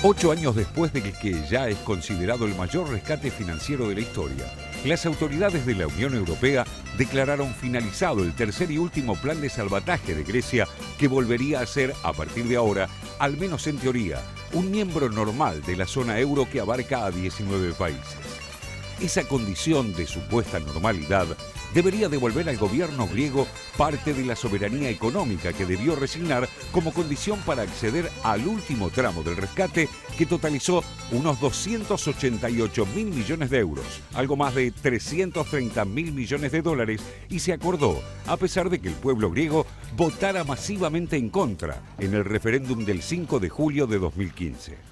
8 años después de que ya es considerado el mayor rescate financiero de la historia, las autoridades de la Unión Europea declararon finalizado el tercer y último plan de salvataje de Grecia, que volvería a ser, a partir de ahora, al menos en teoría, un miembro normal de la zona euro que abarca a 19 países. Esa condición de supuesta normalidad debería devolver al gobierno griego parte de la soberanía económica que debió resignar como condición para acceder al último tramo del rescate, que totalizó unos 288.000 millones de euros, algo más de 330.000 millones de dólares, y se acordó a pesar de que el pueblo griego votara masivamente en contra en el referéndum del 5 de julio de 2015.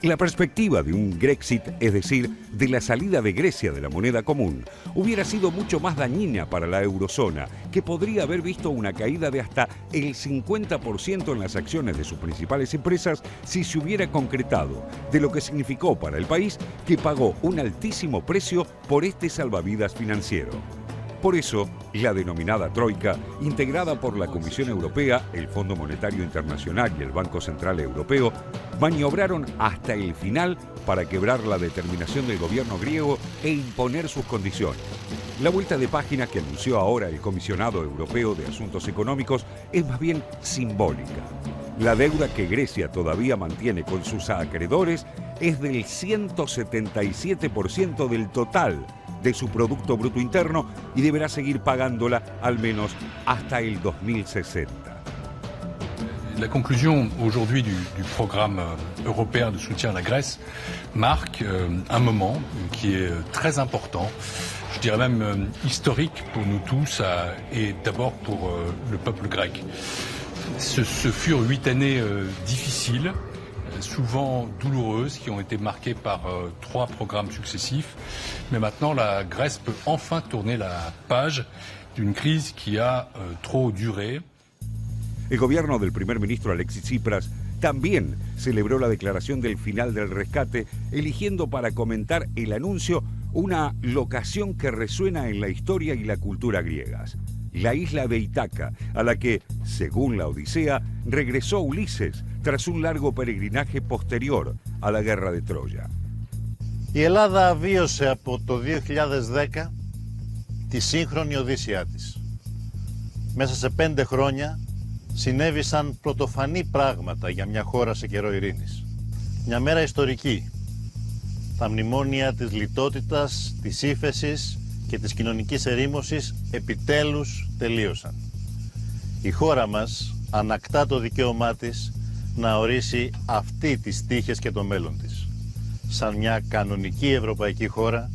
La perspectiva de un Grexit, es decir, de la salida de Grecia de la moneda común, hubiera sido mucho más dañina para la eurozona, que podría haber visto una caída de hasta el 50% en las acciones de sus principales empresas si se hubiera concretado, de lo que significó para el país que pagó un altísimo precio por este salvavidas financiero. Por eso, la denominada Troika, integrada por la Comisión Europea, el Fondo Monetario Internacional y el Banco Central Europeo, maniobraron hasta el final para quebrar la determinación del gobierno griego e imponer sus condiciones. La vuelta de página que anunció ahora el Comisionado Europeo de Asuntos Económicos es más bien simbólica. La deuda que Grecia todavía mantiene con sus acreedores es del 177% del total de su Producto Bruto Interno y deberá seguir pagándola al menos hasta el 2060. La conclusion aujourd'hui du programme européen de soutien à la Grèce marque un moment qui est très important, je dirais même historique pour nous tous et d'abord pour le peuple grec. Ce furent 8 années difficiles, souvent douloureuses, qui ont été marquées par 3 programmes successifs. Mais maintenant, la Grèce peut enfin tourner la page d'une crise qui a trop duré. El gobierno del primer ministro Alexis Tsipras también celebró la declaración del final del rescate, eligiendo para comentar el anuncio una locación que resuena en la historia y la cultura griegas: la isla de Ítaca, a la que, según la Odisea, regresó Ulises tras un largo peregrinaje posterior a la guerra de Troya. Η Ελλάδα βίωσε από το 2010 τη σύγχρονη Οδύσσειά της. Μέσα σε 5 χρόνια συνέβησαν πρωτοφανή πράγματα για μια χώρα σε καιρό ειρήνης. Μια μέρα ιστορική. Τα μνημόνια της λιτότητας, της ύφεσης και της κοινωνικής ερήμωσης επιτέλους τελείωσαν. Η χώρα μας ανακτά το δικαίωμά της να ορίσει αυτή τις τύχες και το μέλλον της. Σαν μια κανονική ευρωπαϊκή χώρα,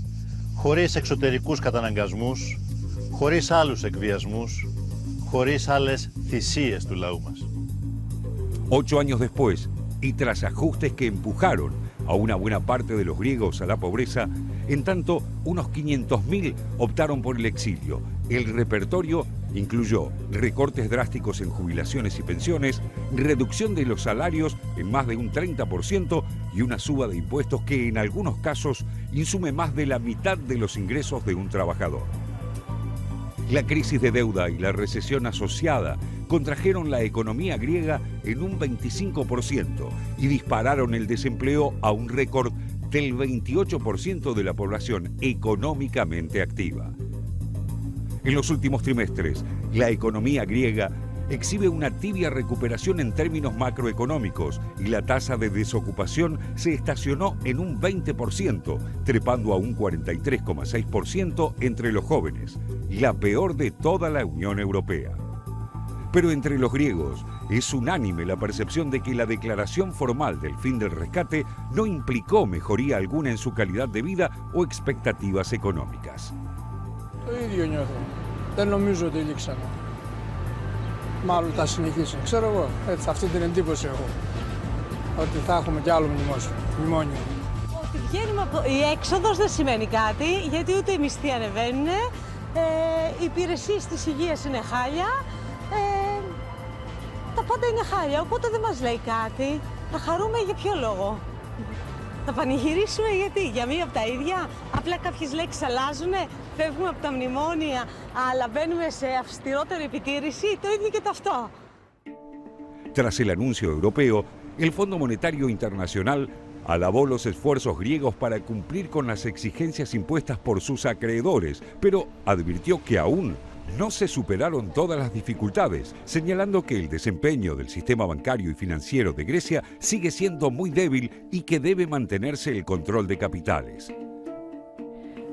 χωρίς εξωτερικούς καταναγκασμούς, χωρίς άλλους εκβιασμούς, χωρίς άλλες θυσίες του λαού μας. 8 años después, y tras ajustes que empujaron a una buena parte de los griegos a la pobreza, en tanto unos 500.000 optaron por el exilio. El repertorio incluyó recortes drásticos en jubilaciones y pensiones, reducción de los salarios en más de un 30% y una suba de impuestos que en algunos casos insume más de la mitad de los ingresos de un trabajador. La crisis de deuda y la recesión asociada contrajeron la economía griega en un 25% y dispararon el desempleo a un récord del 28% de la población económicamente activa. En los últimos trimestres, la economía griega exhibe una tibia recuperación en términos macroeconómicos y la tasa de desocupación se estacionó en un 20%, trepando a un 43,6% entre los jóvenes, la peor de toda la Unión Europea. Pero entre los griegos es unánime la percepción de que la declaración formal del fin del rescate no implicó mejoría alguna en su calidad de vida o expectativas económicas. Το ίδιο νιώθω. Δεν νομίζω ότι λήξαμε. Μάλλον θα συνεχίσουν. Ξέρω εγώ, έτσι, αυτή την εντύπωση έχω. Ότι θα έχουμε κι άλλο μνημόνιο. Ότι βγαίνουμε από... Η έξοδος δεν σημαίνει κάτι, γιατί ούτε οι μισθοί ανεβαίνουν, οι υπηρεσίες της υγείας είναι χάλια, τα πάντα είναι χάλια, οπότε δεν μας λέει κάτι. Να χαρούμε για ποιο λόγο. Θα πανηγυρίσουμε γιατί, για μία από τα ίδια, απλά κάποιες λέξεις αλλάζουν, φεύγουμε από τα μνημόνια, αλλά μπαίνουμε σε αυστηρότερη επιτήρηση, το ίδιο και το αυτό. Tras el anuncio europeo, el Fondo Monetario Internacional alabó los esfuerzos griegos para cumplir con las exigencias impuestas por sus acreedores, pero advirtió que aún no se superaron todas las dificultades, señalando que el desempeño del sistema bancario y financiero de Grecia sigue siendo muy débil y que debe mantenerse el control de capitales.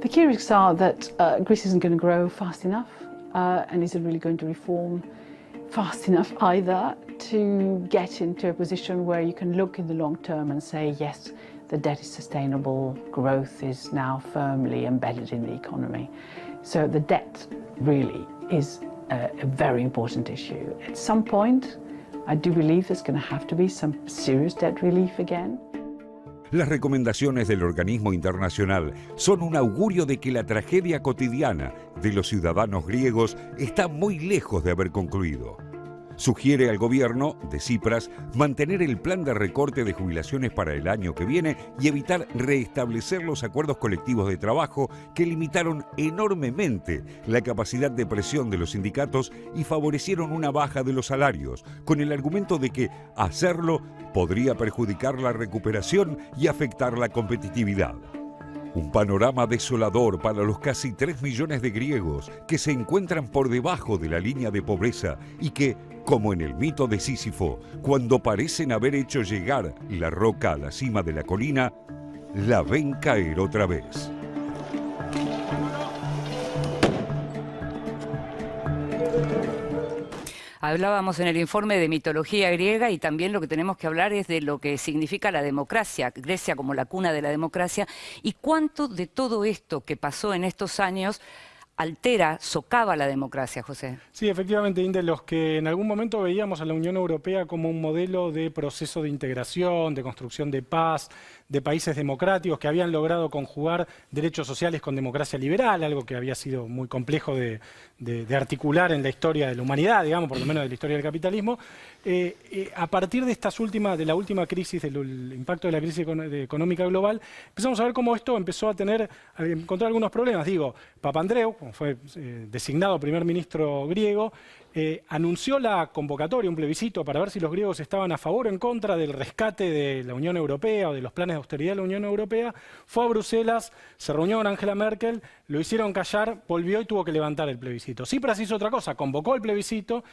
The key risks are that Greece isn't going to grow fast enough and isn't really going to reform fast enough either to get into a position where you can look in the long term and say, yes, the debt is sustainable, growth is now firmly embedded in the economy. So the debt really is a very important issue. At some point, I do believe there's going to have to be some serious debt relief again. Las recomendaciones del organismo internacional son un augurio de que la tragedia cotidiana de los ciudadanos griegos está muy lejos de haber concluido. Sugiere al gobierno de Tsipras mantener el plan de recorte de jubilaciones para el año que viene y evitar restablecer los acuerdos colectivos de trabajo que limitaron enormemente la capacidad de presión de los sindicatos y favorecieron una baja de los salarios, con el argumento de que hacerlo podría perjudicar la recuperación y afectar la competitividad. Un panorama desolador para los casi 3 millones de griegos que se encuentran por debajo de la línea de pobreza y que, como en el mito de Sísifo, cuando parecen haber hecho llegar la roca a la cima de la colina, la ven caer otra vez. Hablábamos en el informe de mitología griega y también lo que tenemos que hablar es de lo que significa la democracia, Grecia como la cuna de la democracia, y cuánto de todo esto que pasó en estos años altera, socava la democracia, José. Sí, efectivamente, Inde, los que en algún momento veíamos a la Unión Europea como un modelo de proceso de integración, de construcción de paz, de países democráticos que habían logrado conjugar derechos sociales con democracia liberal, algo que había sido muy complejo de articular en la historia de la humanidad, digamos, por lo menos de la historia del capitalismo. A partir de la última crisis, del impacto de la crisis económica global, empezamos a ver cómo esto empezó a encontrar algunos problemas. Digo, Papandreou, como fue designado primer ministro griego, anunció la convocatoria, un plebiscito para ver si los griegos estaban a favor o en contra del rescate de la Unión Europea o de los planes de austeridad de la Unión Europea. Fue a Bruselas, se reunió con Angela Merkel, lo hicieron callar, volvió y tuvo que levantar el plebiscito. Tsipras hizo otra cosa, convocó el plebiscito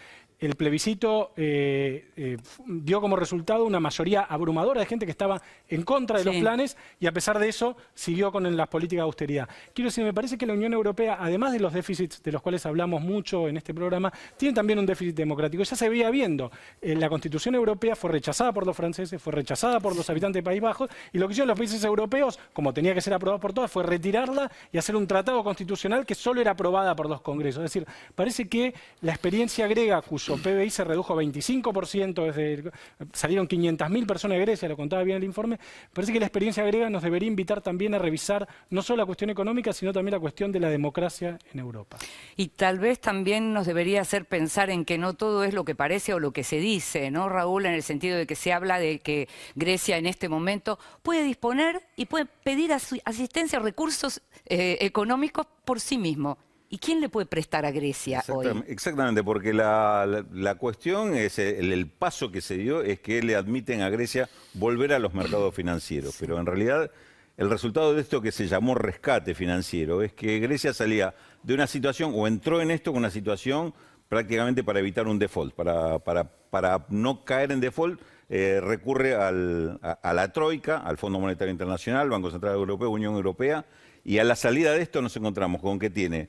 dio como resultado una mayoría abrumadora de gente que estaba en contra de los planes y a pesar de eso siguió con las políticas de austeridad. Quiero decir, me parece que la Unión Europea, además de los déficits de los cuales hablamos mucho en este programa, tiene también un déficit democrático. Ya se veía viendo. La Constitución Europea fue rechazada por los franceses, fue rechazada por los habitantes de Países Bajos y lo que hicieron los países europeos, como tenía que ser aprobado por todas, fue retirarla y hacer un tratado constitucional que solo era aprobada por los congresos. Es decir, parece que la experiencia griega, cuyo PBI se redujo a 25%, salieron 500.000 personas de Grecia, lo contaba bien el informe, parece que la experiencia griega nos debería invitar también a revisar no solo la cuestión económica, sino también la cuestión de la democracia en Europa. Y tal vez también nos debería hacer pensar en que no todo es lo que parece o lo que se dice, ¿no, Raúl? En el sentido de que se habla de que Grecia en este momento puede disponer y puede pedir asistencia, recursos económicos por sí mismo. ¿Y quién le puede prestar a Grecia hoy? Exactamente, porque la cuestión es el paso que se dio es que le admiten a Grecia volver a los mercados financieros, pero en realidad el resultado de esto que se llamó rescate financiero es que Grecia salía de una situación o entró en esto con una situación prácticamente para evitar un default, para no caer en default. Recurre a la Troika, al Fondo Monetario Internacional, Banco Central Europeo, Unión Europea, y a la salida de esto nos encontramos con que tiene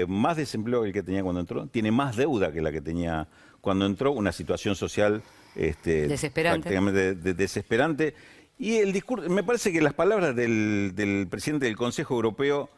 más desempleo que el que tenía cuando entró, tiene más deuda que la que tenía cuando entró, una situación social desesperante. Prácticamente desesperante. Y el discurso, me parece que las palabras del presidente del Consejo Europeo,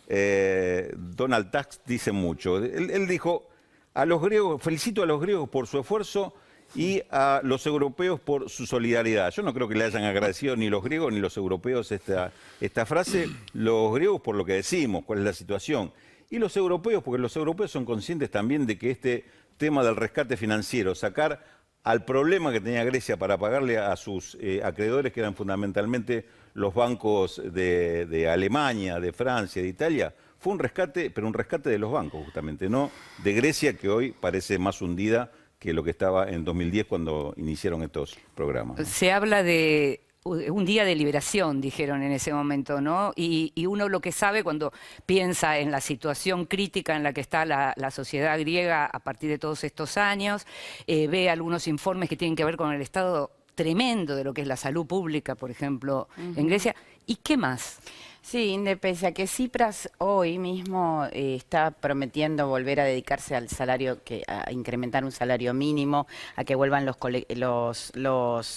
Donald Tusk, dicen mucho. Él dijo, a los griegos, felicito a los griegos por su esfuerzo y a los europeos por su solidaridad. Yo no creo que le hayan agradecido ni los griegos ni los europeos esta frase. Los griegos por lo que decimos, cuál es la situación. Y los europeos, porque los europeos son conscientes también de que este tema del rescate financiero, sacar al problema que tenía Grecia para pagarle a sus acreedores, que eran fundamentalmente los bancos de Alemania, de Francia, de Italia, fue un rescate, pero un rescate de los bancos justamente, no de Grecia, que hoy parece más hundida que lo que estaba en 2010 cuando iniciaron estos programas, ¿no? Se habla de un día de liberación, dijeron en ese momento, ¿no? Y uno lo que sabe cuando piensa en la situación crítica en la que está la sociedad griega a partir de todos estos años, ve algunos informes que tienen que ver con el estado tremendo de lo que es la salud pública, por ejemplo, en Grecia. ¿Y qué más? Sí, pese a que Tsipras hoy mismo está prometiendo volver a dedicarse al salario, a incrementar un salario mínimo, a que vuelvan los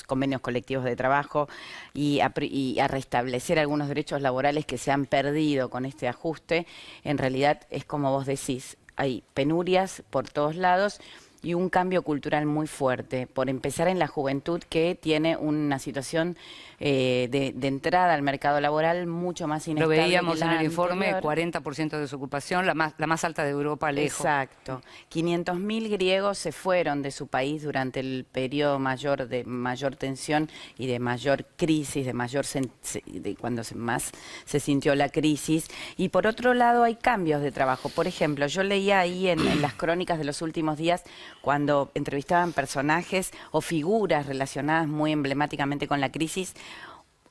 convenios colectivos de trabajo y a restablecer algunos derechos laborales que se han perdido con este ajuste, en realidad es como vos decís, hay penurias por todos lados y un cambio cultural muy fuerte, por empezar en la juventud que tiene una situación de entrada al mercado laboral mucho más inestable. Lo veíamos que en el informe, anterior. 40% de desocupación, la más alta de Europa lejos. Exacto. 500.000 griegos se fueron de su país durante el periodo de mayor tensión y de mayor crisis, de cuando más se sintió la crisis. Y por otro lado hay cambios de trabajo. Por ejemplo, yo leía ahí en las crónicas de los últimos días cuando entrevistaban personajes o figuras relacionadas muy emblemáticamente con la crisis,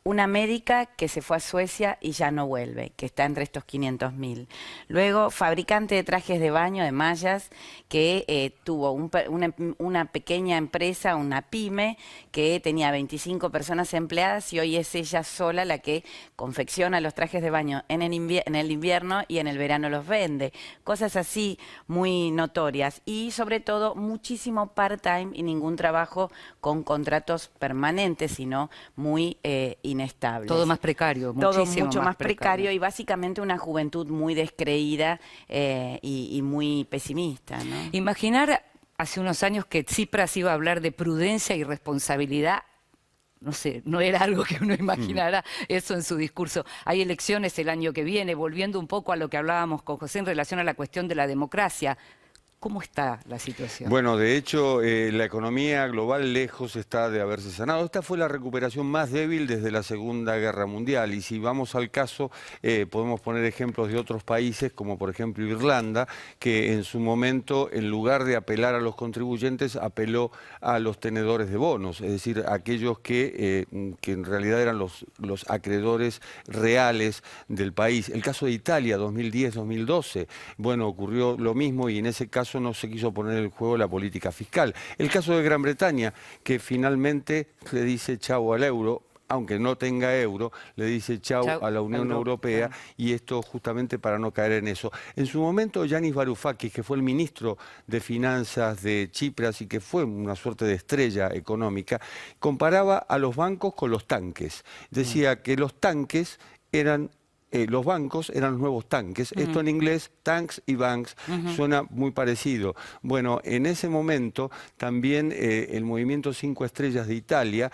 una médica que se fue a Suecia y ya no vuelve, que está entre estos 500.000. Luego, fabricante de trajes de baño, de mallas, que tuvo una pequeña empresa, una pyme, que tenía 25 personas empleadas y hoy es ella sola la que confecciona los trajes de baño en el invierno y en el verano los vende. Cosas así muy notorias y sobre todo muchísimo part-time y ningún trabajo con contratos permanentes, sino muy inestables. Todo más precario, todo mucho más precario y básicamente una juventud muy descreída y muy pesimista, ¿no? Imaginar hace unos años que Tsipras iba a hablar de prudencia y responsabilidad, no sé, no era algo que uno imaginara eso en su discurso. Hay elecciones el año que viene, volviendo un poco a lo que hablábamos con José en relación a la cuestión de la democracia. ¿Cómo está la situación? Bueno, de hecho, la economía global lejos está de haberse sanado. Esta fue la recuperación más débil desde la Segunda Guerra Mundial. Y si vamos al caso, podemos poner ejemplos de otros países, como por ejemplo Irlanda, que en su momento, en lugar de apelar a los contribuyentes, apeló a los tenedores de bonos, es decir, aquellos que en realidad eran los acreedores reales del país. El caso de Italia, 2010-2012, bueno, ocurrió lo mismo y en ese caso no se quiso poner en juego la política fiscal. El caso de Gran Bretaña, que finalmente le dice chau al euro, aunque no tenga euro, le dice chau a la Unión Europea, y esto justamente para no caer en eso. En su momento, Yanis Varoufakis, que fue el ministro de Finanzas de Tsipras y que fue una suerte de estrella económica, comparaba a los bancos con los tanques. Decía que los tanques eran... los bancos eran los nuevos tanques. Esto en inglés, tanks y banks, suena muy parecido. Bueno, en ese momento también el movimiento 5 Estrellas de Italia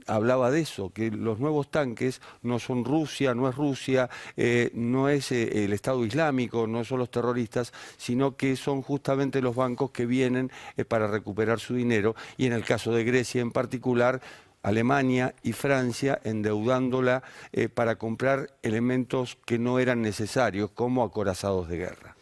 hablaba de eso, que los nuevos tanques no son Rusia, no es el Estado Islámico, no son los terroristas, sino que son justamente los bancos que vienen para recuperar su dinero. Y en el caso de Grecia en particular, Alemania y Francia endeudándola para comprar elementos que no eran necesarios, como acorazados de guerra.